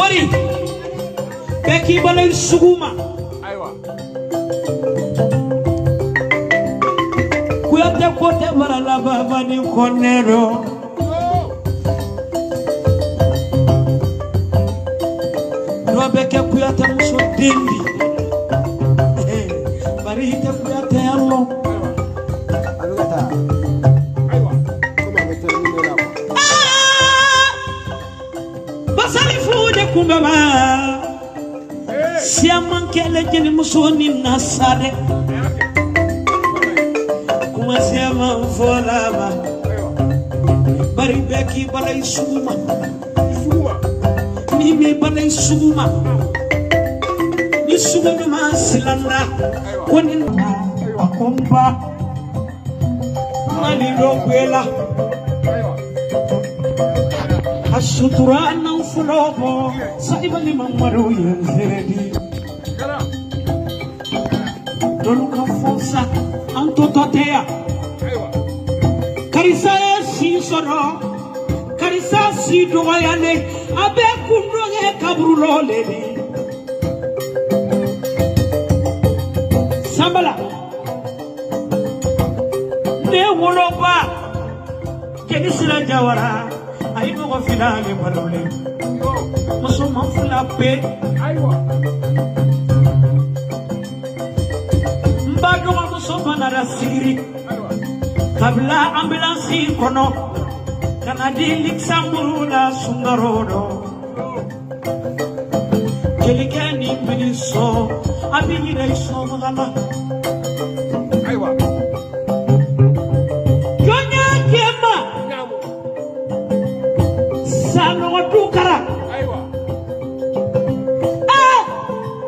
Bari Beki balay suguma aywa Kuyate kote barala baba ni konero Beke kuyate muso dindi Bari ite kuyate allo alugata aywa kuma betermine la Basali fude kumbaba Siaman kele jeni muso ni nasare Kuma siaman folaba Bari beki balay suguma Mimi balay suguma Ni suguma masilanda Koni akomba Mali lokwela Asutura na ufulobo Saiba ni mamaru yenzeredi Doluka fonsa Antototea Karisa si soro Karisa si doyane Abe kundonge kabrulo ledi Sambala Ne woloba Kenisila jawara Aïno ko finale marole Muso mafula pe aywa Mbado ko muso banara siri Kabla ambulance kono Kanadi Luxembourg na sungarodo Kelikani biliso Abini reiso magana aywa Jonya kema nyamu Sano dukara aywa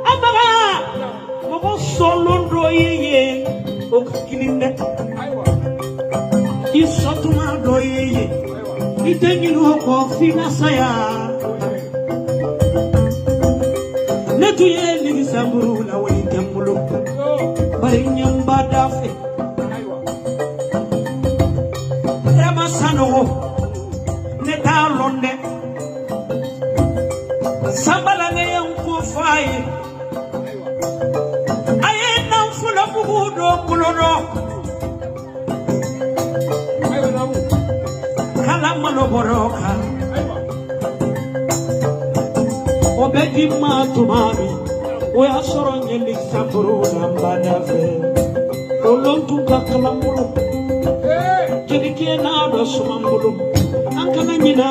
Amaga Moko solondo yeye Okilinde aywa Isotuma do yeye Itengilu ko fina saya Netu ye ni samburu la wali tembulo Bari nyamba dafe aywa Rama sano Neta londe Sambala ne yanko faye Aye namfula bugudo kulodo aywa namu Kala maloboroka aywa Obedi matumami Oya soronye Luxembourg namba dafe Olontu kakalamulo Jadi kena do sumambulu Angkana nyina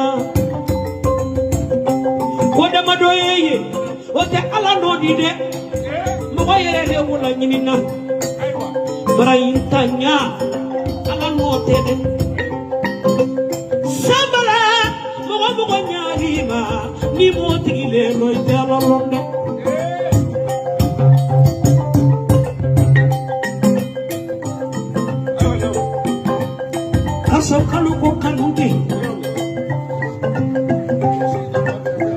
Wada madoyeye Wada ala no dide Mwa yere wula nyinina aywa Bara intanya Ala no tede Sambala Mwa nyarima Ni motigile no italo londe Kaso kaluko kaluti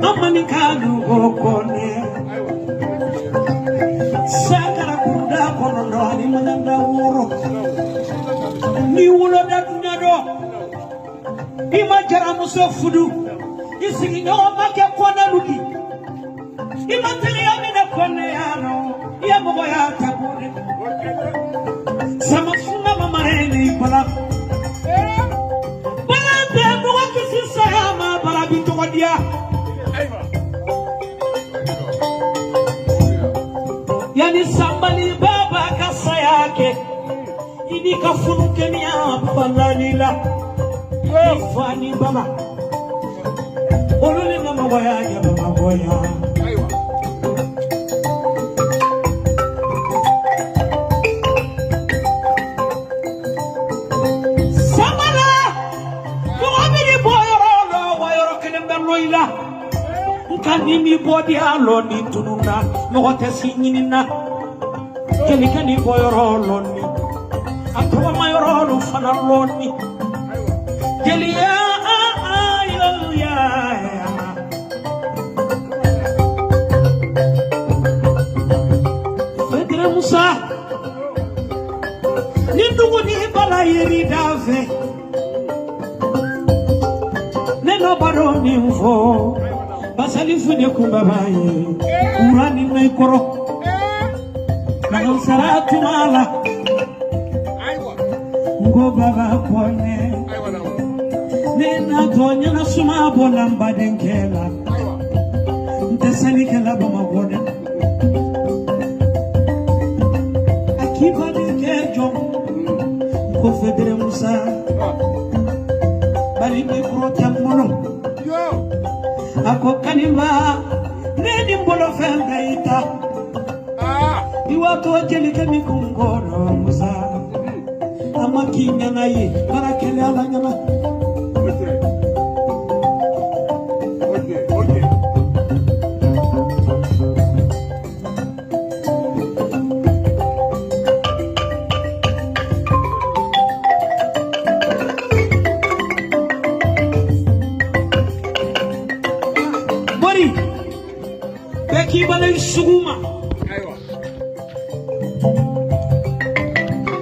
Amani kaluko kone Sakara kuda kono no Ani mananda uro Ni ulo da dunyado Ima jara muso fudu Isigi nyoma ke kone ludi Ima tili amina kone yano Iya mogo ya tabune Sama funga mamareni pala dia yani sambali baba kasa yake ini kafunuke ya balalila ifani baba olule mama waya baba waya aywa samala muamini boyoro wayoro kelemberloila kanimi bodi aloni tununa mogote sinyinina kelikani boyoro loni atwa mayoro lu fana loni kelia ayo ya Fedre Musa nindugu ni bala yeri dave neno baro ni mfo basali fune kumbabaye urani naikoro nagusaratu mala Aiwa. ngo baba kone Aiwa nawo. nena tonya na suma bolamba denkela Aiwa. ntesani kala bama gode akiba dikejo ko federe musa bali be prota mono Yo. ako kanima neni mbolo fembeita iwato jeli kemi kungoro musa amakinya naye barakele abanyama Okay. Okay. bori beki bale suguma